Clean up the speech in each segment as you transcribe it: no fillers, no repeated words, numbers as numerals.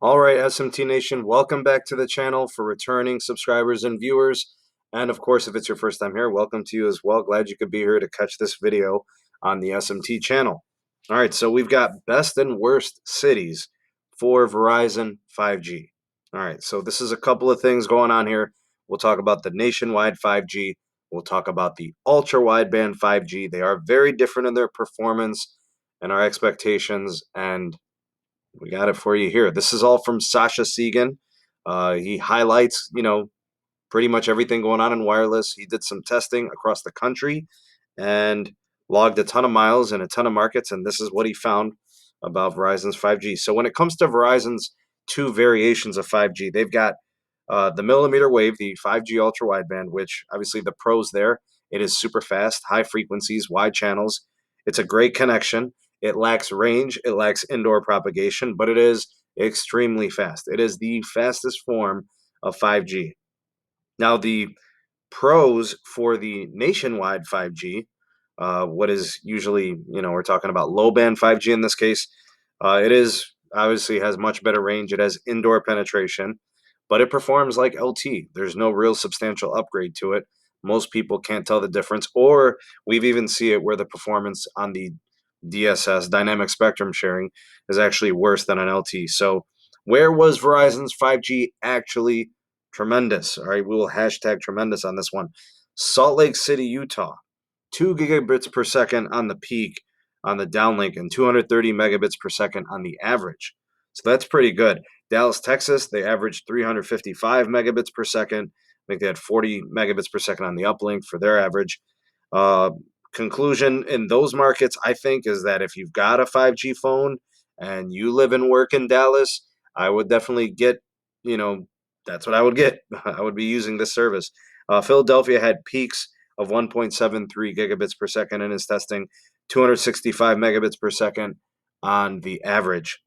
All right, SMT Nation, welcome back to the channel for returning subscribers and viewers. And of course, if it's your first time here, welcome to you as well. Glad you could be here to catch this video on the SMT channel. All right, so we've got best and worst cities for Verizon 5G. All right, so this is a couple of things going on here. We'll talk about the nationwide 5G. We'll talk about the ultra wideband 5G. They are very different in their performance and our expectations, and we got it for you here. This is all from Sasha Segan. He highlights, pretty much everything going on in wireless. He did some testing across the country and logged a ton of miles in a ton of markets, and this is what he found about Verizon's 5G. So when it comes to Verizon's two variations of 5G, they've got the millimeter wave, the 5G ultra wideband, which obviously the pros there. It is super fast, high frequencies, wide channels. It's a great connection. It lacks range, it lacks indoor propagation, but it is extremely fast. It is the fastest form of 5G. Now, the pros for the nationwide 5G, what is usually, we're talking about low band 5G in this case, it is obviously has much better range. It has indoor penetration, but it performs like LT. There's no real substantial upgrade to it. Most people can't tell the difference, or we've even seen it where the performance on the DSS, dynamic spectrum sharing, is actually worse than an LT. So where was Verizon's 5G actually tremendous? All right, we will hashtag tremendous on this one. Salt Lake City, Utah, 2 gigabits per second on the peak on the downlink and 230 megabits per second on the average. So that's pretty good. Dallas, Texas, they averaged 355 megabits per second. I think they had 40 megabits per second on the uplink for their average. Conclusion in those markets, I think, is that if you've got a 5G phone and you live and work in Dallas, I would definitely get, that's what I would get. I would be using this service. Philadelphia had peaks of 1.73 gigabits per second in its testing, 265 megabits per second on the average.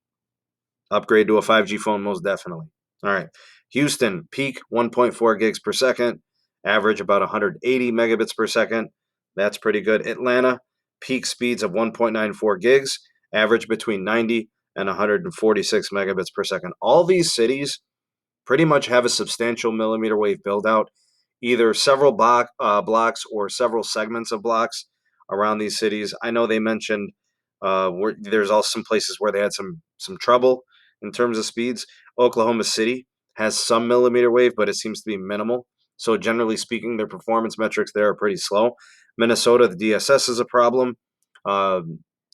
Upgrade to a 5G phone, most definitely. All right. Houston, peak 1.4 gigs per second, average about 180 megabits per second. That's pretty good. Atlanta, peak speeds of 1.94 gigs, average between 90 and 146 megabits per second. All these cities pretty much have a substantial millimeter wave build out, either several blocks or several segments of blocks around these cities. I know they mentioned there's also some places where they had some trouble in terms of speeds. Oklahoma City has some millimeter wave, but it seems to be minimal. So generally speaking, their performance metrics there are pretty slow. Minnesota, the DSS is a problem.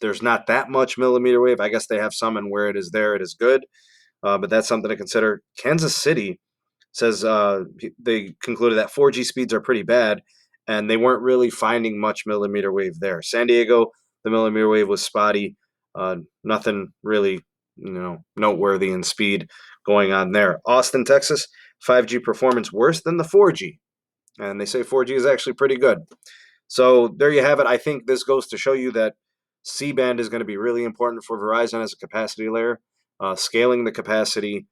There's not that much millimeter wave. I guess they have some, and where it is there, it is good. But that's something to consider. Kansas City says they concluded that 4G speeds are pretty bad, and they weren't really finding much millimeter wave there. San Diego, the millimeter wave was spotty. Nothing really, noteworthy in speed going on there. Austin, Texas, 5G performance worse than the 4G, and they say 4G is actually pretty good. So there you have it. I think this goes to show you that C-band is going to be really important for Verizon as a capacity layer, scaling the capacity,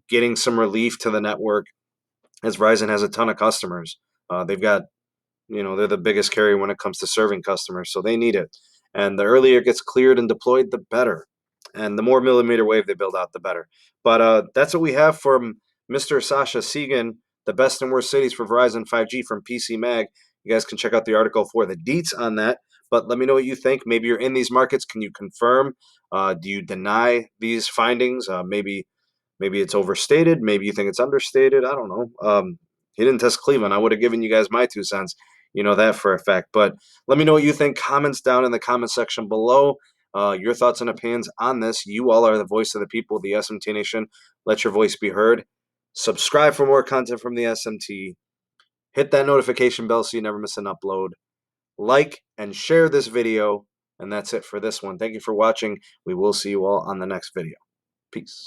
getting some relief to the network, as Verizon has a ton of customers. They've got, they're the biggest carrier when it comes to serving customers, so they need it. And the earlier it gets cleared and deployed, the better. And the more millimeter wave they build out, the better. But that's what we have from Mr. Sasha Segan, the best and worst cities for Verizon 5G from PC Mag. You guys can check out the article for the deets on that. But let me know what you think. Maybe you're in these markets. Can you confirm? Do you deny these findings? Maybe it's overstated. Maybe you think it's understated. I don't know. He didn't test Cleveland. I would have given you guys my 2 cents. You know that for a fact. But let me know what you think. Comments down in the comment section below. Your thoughts and opinions on this. You all are the voice of the people, the SMT Nation. Let your voice be heard. Subscribe for more content from the SMT. Hit that notification bell so you never miss an upload. Like and share this video. And that's it for this one. Thank you for watching. We will see you all on the next video. Peace.